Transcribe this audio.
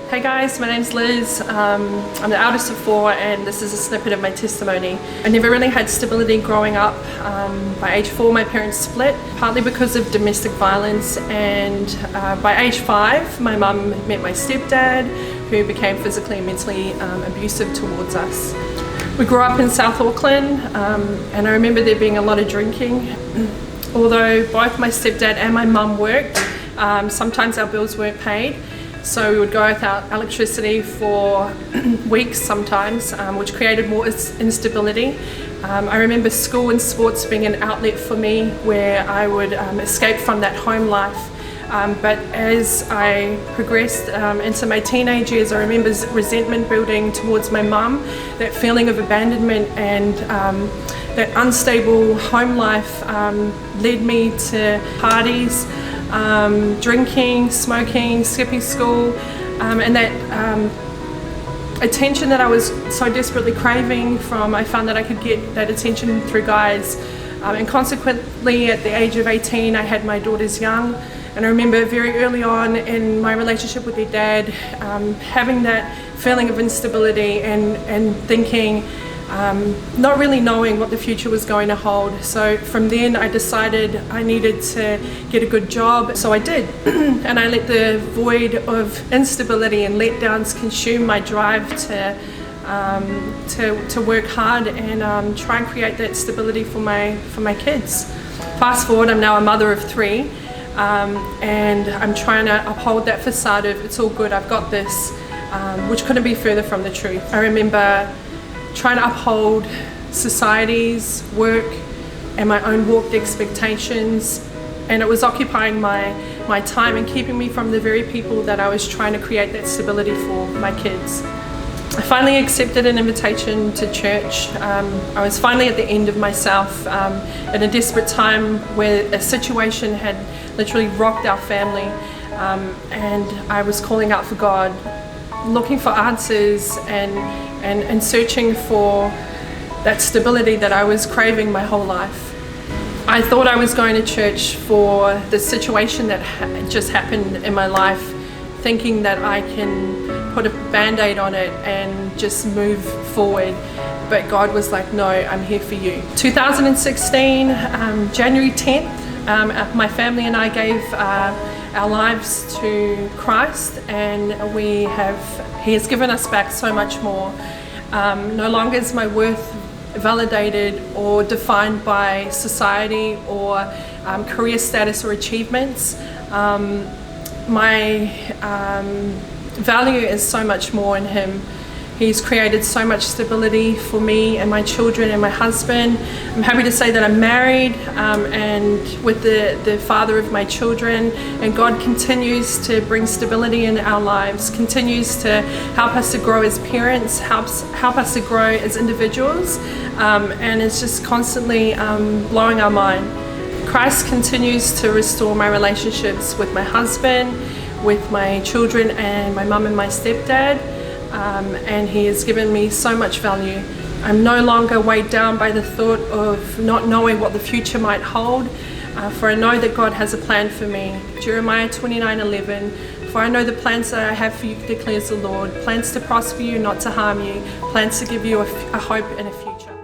Hey guys, my name's Liz. I'm the eldest of four and this is a snippet of my testimony. I never really had stability growing up. By age 4 my parents split, partly because of domestic violence, and by age 5 my mum met my stepdad, who became physically and mentally abusive towards us. We grew up in South Auckland and I remember there being a lot of drinking. Although both my stepdad and my mum worked, sometimes our bills weren't paid. So we would go without electricity for weeks sometimes, which created more instability. I remember school and sports being an outlet for me where I would escape from that home life. But as I progressed into my teenage years, I remember resentment building towards my mum, that feeling of abandonment, and that unstable home life led me to parties, drinking, smoking, skipping school, and that attention that I was so desperately craving from, I found that I could get that attention through guys. And consequently, at the age of 18, I had my daughters young, and I remember very early on in my relationship with their dad, having that feeling of instability and thinking, not really knowing what the future was going to hold. So from then I decided I needed to get a good job, so I did. And I let the void of instability and letdowns consume my drive to work hard and try and create that stability for my kids. Fast forward, I'm now a mother of 3, and I'm trying to uphold that facade of it's all good, I've got this, which couldn't be further from the truth. I remember trying to uphold society's work and my own warped expectations, and it was occupying my time and keeping me from the very people that I was trying to create that stability for, my kids. I finally accepted an invitation to church. I was finally at the end of myself, in a desperate time where a situation had literally rocked our family, and I was calling out for God, looking for answers and searching for that stability that I was craving my whole life. I thought I was going to church for the situation that just happened in my life, thinking that I can put a band-aid on it and just move forward. But God was like, no, I'm here for you. 2016, January 10th, my family and I gave our lives to Christ, and He has given us back so much more. No longer is my worth validated or defined by society or career status or achievements. My value is so much more in Him. He's created so much stability for me and my children and my husband. I'm happy to say that I'm married and with the father of my children, and God continues to bring stability in our lives, continues to help us to grow as parents, help us to grow as individuals, and it's just constantly blowing our mind. Christ continues to restore my relationships with my husband, with my children and my mum and my stepdad. And He has given me so much value. I'm no longer weighed down by the thought of not knowing what the future might hold, for I know that God has a plan for me. Jeremiah 29:11, for I know the plans that I have for you, declares the Lord, plans to prosper you, not to harm you, plans to give you a hope and a future.